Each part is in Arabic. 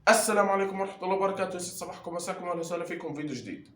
السلام عليكم ورحمة الله وبركاته، يسعد صباحكم مساكم، أهلا وسهلا فيكم فيديو جديد.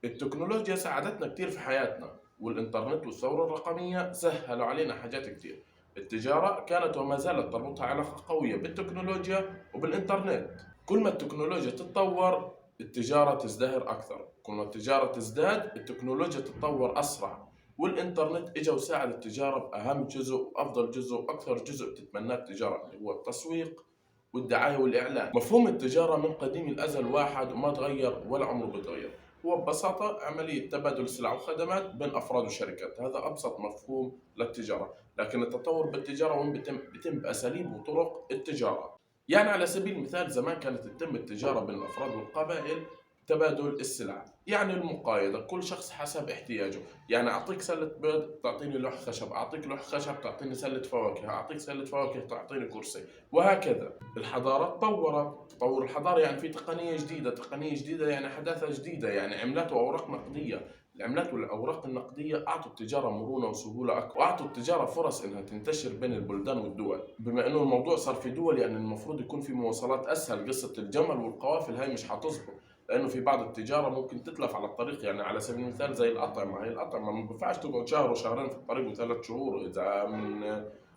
التكنولوجيا ساعدتنا كتير في حياتنا، والإنترنت والثورة الرقمية سهلوا علينا حاجات كتير. التجارة كانت وما زالت تربطها علاقة قوية بالتكنولوجيا وبالإنترنت. كل ما التكنولوجيا تتطور التجارة تزدهر أكثر، كل ما التجارة تزداد التكنولوجيا تتطور أسرع، والإنترنت إجا وساعد التجارة بأهم جزء وأفضل جزء وأكثر جزء تتمناه التجارة اللي هو التسويق والدعاية والإعلان. مفهوم التجارة من قديم الأزل واحد وما تغير ولا عمره بيتغير، هو ببساطة عملية تبادل سلع وخدمات بين أفراد وشركات. هذا أبسط مفهوم للتجارة، لكن التطور بالتجارة وين بيتم بأساليب وطرق التجارة. يعني على سبيل المثال زمان كانت تتم التجارة بين الأفراد والقبائل تبادل السلع، يعني المقايضة، كل شخص حسب احتياجه. يعني أعطيك سلة بيض تعطيني لوح خشب، أعطيك لوح خشب تعطيني سلة فواكه، أعطيك سلة فواكه تعطيني كرسي، وهكذا. الحضارة تطورت، تطور الحضارة يعني في تقنية جديدة، تقنية جديدة يعني حداثة جديدة، يعني عملات وأوراق نقدية. العملات والأوراق النقدية أعطوا التجارة مرونة وسهولة أكبر، وأعطوا التجارة فرص إنها تنتشر بين البلدان والدول. بما إنه الموضوع صار في دول يعني المفروض يكون في مواصلات أسهل، قصة الجمل والقوافل هاي مش حتزبط، لأنه في بعض التجارة ممكن تتلف على الطريق. يعني على سبيل المثال زي الأطعمة، هي الأطعمة ما بينفعش تقعد شهر وشهرين في الطريق وثلاث شهور. إذا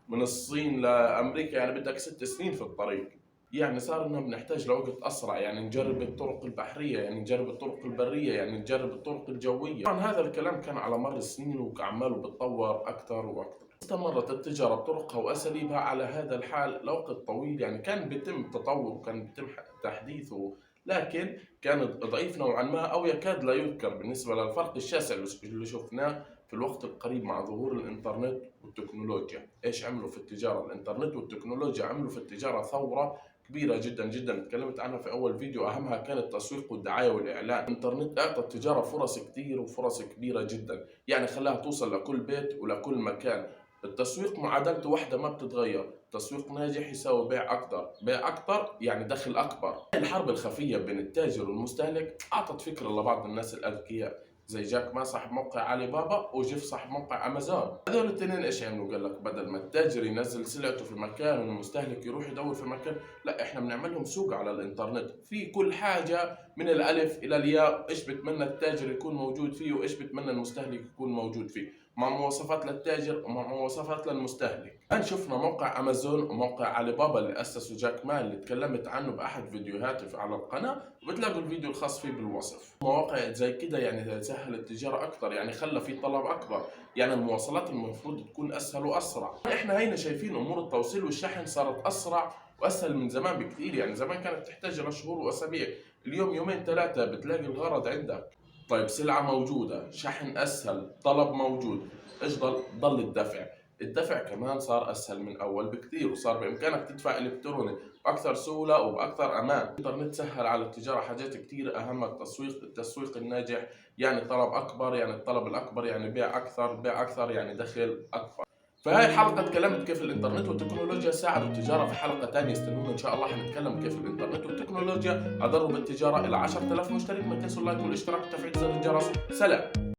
من الصين لأمريكا يعني بدك 6 سنين في الطريق. يعني صار إنه بنحتاج لوقت أسرع، يعني نجرب الطرق البحرية، يعني نجرب الطرق البرية، يعني نجرب الطرق الجوية. طبعا هذا الكلام كان على مر السنين وعماله بتطور أكثر وأكثر. استمرت التجارة بطرقها وأساليبها على هذا الحال لوقت طويل، يعني كان بيتم تطور وكان بيتم تحديثه، لكن كان ضعيف نوعا ما أو يكاد لا يذكر بالنسبة للفرق الشاسع اللي شفناه في الوقت القريب مع ظهور الإنترنت والتكنولوجيا. إيش عملوا في التجارة؟ الإنترنت والتكنولوجيا عملوا في التجارة ثورة كبيرة جدا جدا، تكلمت عنها في أول فيديو. أهمها كان التسويق والدعاية والإعلان. الإنترنت أعطى التجارة فرص كتير وفرص كبيرة جدا، يعني خلاها توصل لكل بيت ولكل مكان. التسويق معادلته واحدة ما بتتغير، تسويق ناجح يساوي بيع أكثر، بيع أكثر يعني دخل أكبر. الحرب الخفية بين التاجر والمستهلك أعطت فكرة لبعض الناس الأذكياء زي جاك ما صاحب موقع علي بابا وجيف صاحب موقع أمازون. هذول الاثنين إيش عملوا؟ قال لك بدل ما التاجر ينزل سلعته في مكان والمستهلك يروح يدور في مكان، لا إحنا بنعمل لهم سوق على الإنترنت في كل حاجة من الألف إلى الياء. إيش بتمنى التاجر يكون موجود فيه وإيش بتمنى المستهلك يكون موجود فيه، مع مواصفات للتاجر ومع مواصفات للمستهلك. الآن شفنا موقع أمازون وموقع علي بابا اللي أسسه جاك ما، اللي تكلمت عنه بأحد فيديوهاتي على القناة، وبتلاقوا الفيديو الخاص فيه بالوصف. مواقع زي كده يعني سهل التجارة أكثر، يعني خلى في طلب أكبر، يعني المواصلات المفروض تكون أسهل وأسرع. إحنا هينا شايفين أمور التوصيل والشحن صارت أسرع وأسهل من زمان بكثير. يعني زمان كانت تحتاج لشهور وأسابيع، اليوم يومين ثلاثة بتلاقي الغرض عندك. طيب سلعة موجودة، شحن أسهل، طلب موجود، إيش ضل الدفع. الدفع كمان صار أسهل من أول بكثير، وصار بإمكانك تدفع إلكتروني بأكثر سهولة وبأكثر أمان. الإنترنت سهل على التجارة حاجات كثير، أهم التسويق. التسويق الناجح يعني طلب أكبر، يعني الطلب الأكبر يعني بيع أكثر، بيع أكثر يعني دخل أكبر. فهاي الحلقة تكلمت كيف الإنترنت والتكنولوجيا ساعدوا التجارة. في حلقة تانية استنونا إن شاء الله حنتكلم كيف الإنترنت والتكنولوجيا أضروا بالتجارة. إلى 10,000 مشترك ما تنسوا اللايك والاشتراك وتفعيل زر الجرس. سلام.